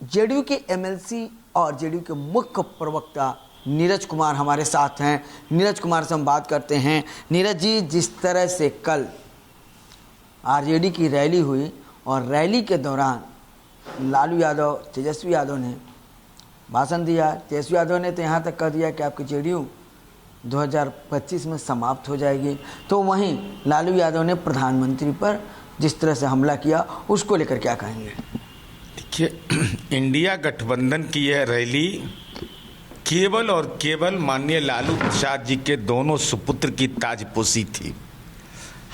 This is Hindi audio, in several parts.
जेडीयू के एमएलसी और जेडीयू के मुख्य प्रवक्ता नीरज कुमार हमारे साथ हैं। नीरज कुमार से हम बात करते हैं। नीरज जी, जिस तरह से कल आरजेडी की रैली हुई और रैली के दौरान लालू यादव, तेजस्वी यादव ने भाषण दिया। तेजस्वी यादव ने तो यहाँ तक कह दिया कि आपकी जेडीयू 2025 में समाप्त हो जाएगी। तो वहीं लालू यादव ने प्रधानमंत्री पर जिस तरह से हमला किया, उसको लेकर क्या कहेंगे? देखिए, इंडिया गठबंधन की यह रैली केवल और केवल माननीय लालू प्रसाद जी के दोनों सुपुत्र की ताजपोशी थी।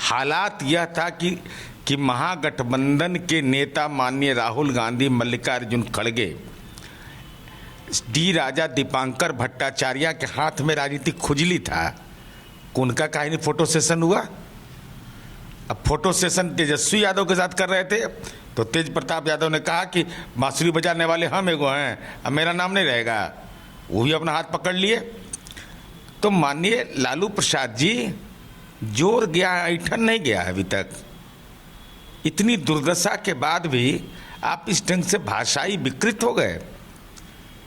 हालात यह था कि महागठबंधन के नेता माननीय राहुल गांधी, मल्लिकार्जुन खड़गे, डी राजा दीपांकर भट्टाचार्य के हाथ में राजनीतिक खुजली था। उनका काहे नहीं फोटो सेशन हुआ? अब फोटो सेशन तेजस्वी यादव के साथ कर रहे थे तो तेज प्रताप यादव ने कहा कि बांसुरी बजाने वाले हम एगो हैं, अब मेरा नाम नहीं रहेगा। वो भी अपना हाथ पकड़ लिए। तो माननीय लालू प्रसाद जी जोर गया, ऐठन नहीं गया अभी तक। इतनी दुर्दशा के बाद भी आप इस ढंग से भाषाई विकृत हो गए।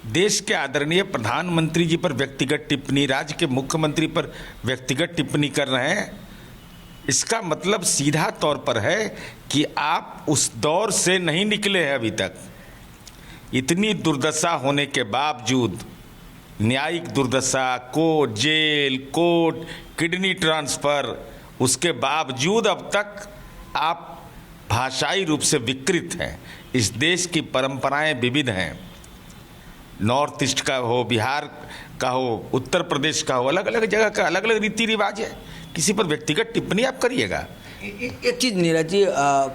देश के आदरणीय प्रधानमंत्री जी पर व्यक्तिगत टिप्पणी, राज्य के मुख्यमंत्री पर व्यक्तिगत टिप्पणी कर रहे हैं। इसका मतलब सीधा तौर पर है कि आप उस दौर से नहीं निकले हैं अभी तक। इतनी दुर्दशा होने के बावजूद, न्यायिक दुर्दशा, court, jail, court, kidney transfer, उसके बावजूद अब तक आप भाषाई रूप से विकृत हैं। इस देश की परंपराएं विविध हैं। नॉर्थ ईस्ट का हो, बिहार का हो, उत्तर प्रदेश का हो, अलग अलग जगह का अलग अलग रीति रिवाज है। किसी पर व्यक्तिगत टिप्पणी आप करिएगा। एक चीज़ नीरज जी,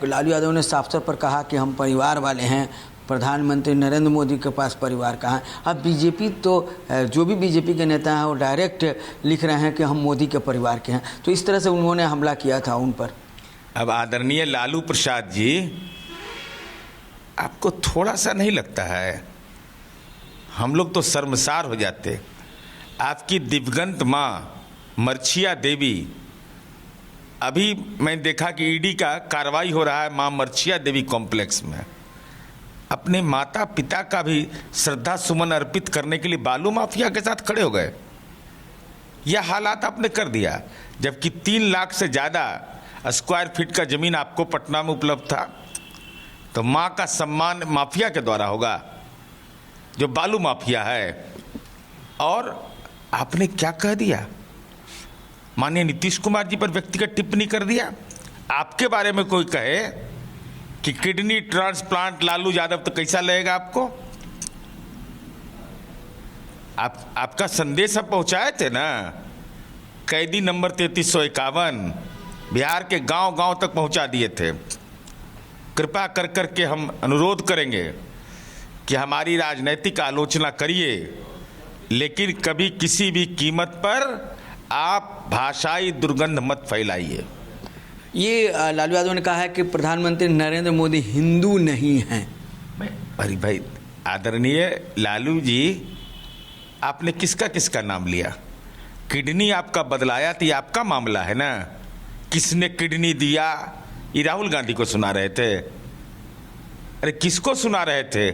लालू यादव ने साफ तौर पर कहा कि हम परिवार वाले हैं। प्रधानमंत्री नरेंद्र मोदी के पास परिवार कहाँ है? अब बीजेपी तो जो भी बीजेपी के नेता हैं वो डायरेक्ट लिख रहे हैं कि हम मोदी के परिवार के हैं। तो इस तरह से उन्होंने हमला किया था उन पर। अब आदरणीय लालू प्रसाद जी, आपको थोड़ा सा नहीं लगता है? हम लोग तो शर्मसार हो जाते। आपकी दिवंगत माँ मर्छिया देवी, अभी मैं देखा कि ईडी का कार्रवाई हो रहा है माँ मर्छिया देवी कॉम्प्लेक्स में। अपने माता पिता का भी श्रद्धा सुमन अर्पित करने के लिए बालू माफिया के साथ खड़े हो गए। यह हालात आपने कर दिया, जबकि 3 लाख से ज़्यादा स्क्वायर फीट का ज़मीन आपको पटना में उपलब्ध था। तो माँ का सम्मान माफिया के द्वारा होगा, जो बालू माफिया है। और आपने क्या कह दिया? माननीय नीतीश कुमार जी पर व्यक्तिगत टिप्पणी कर दिया। आपके बारे में कोई कहे कि किडनी ट्रांसप्लांट लालू यादव, तो कैसा लगेगा आपको? आपका संदेश आप पहुंचाए थे ना, कैदी नंबर 3351 बिहार के गांव गांव तक पहुंचा दिए थे। कृपा कर करके हम अनुरोध करेंगे कि हमारी राजनीतिक आलोचना करिए, लेकिन कभी किसी भी कीमत पर आप भाषाई दुर्गंध मत फैलाइए। ये लालू यादव ने कहा है कि प्रधानमंत्री नरेंद्र मोदी हिंदू नहीं हैं। अरे भाई, आदरणीय लालू जी, आपने किसका किसका नाम लिया? किडनी आपका बदलाया तो ये आपका मामला है ना। किसने किडनी दिया, ये राहुल गांधी को सुना रहे थे? अरे किसको सुना रहे थे?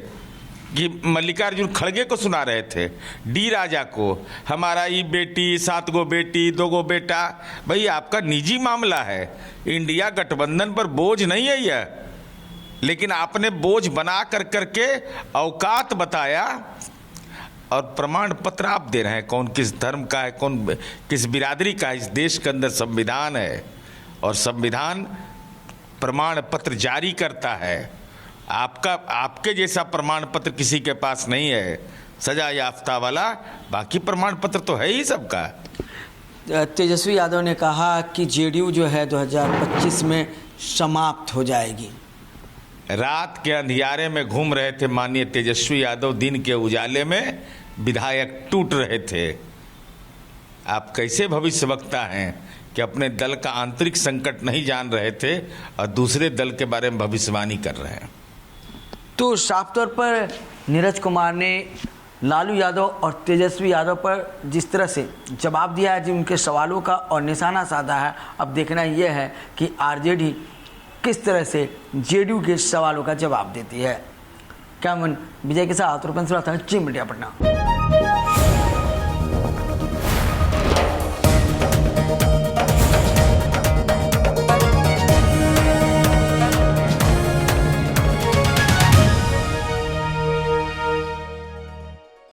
कि मल्लिकार्जुन खड़गे को सुना रहे थे, डी राजा को, हमारा ये बेटी, 7 गो बेटी, 2 गो बेटा। भाई आपका निजी मामला है, इंडिया गठबंधन पर बोझ नहीं है यह। लेकिन आपने बोझ बना कर करके औकात बताया और प्रमाण पत्र आप दे रहे हैं कौन किस धर्म का है, कौन किस बिरादरी का है। इस देश के अंदर संविधान है और संविधान प्रमाण पत्र जारी करता है। आपके जैसा प्रमाण पत्र किसी के पास नहीं है, सजा याफ्ता वाला। बाकी प्रमाण पत्र तो है ही सबका। तेजस्वी यादव ने कहा कि जेडीयू जो है 2025 में समाप्त हो जाएगी। रात के अंधियारे में घूम रहे थे माननीय तेजस्वी यादव, दिन के उजाले में विधायक टूट रहे थे। आप कैसे भविष्यवक्ता हैं कि अपने दल का आंतरिक संकट नहीं जान रहे थे और दूसरे दल के बारे में भविष्यवाणी कर रहे हैं? तो साफ तौर पर नीरज कुमार ने लालू यादव और तेजस्वी यादव पर जिस तरह से जवाब दिया है, जिनके सवालों का और निशाना साधा है, अब देखना यह है कि आरजेडी किस तरह से जेडीयू के सवालों का जवाब देती है। कैमन विजय के साथ रूपेंद्र चिमटिया पटना।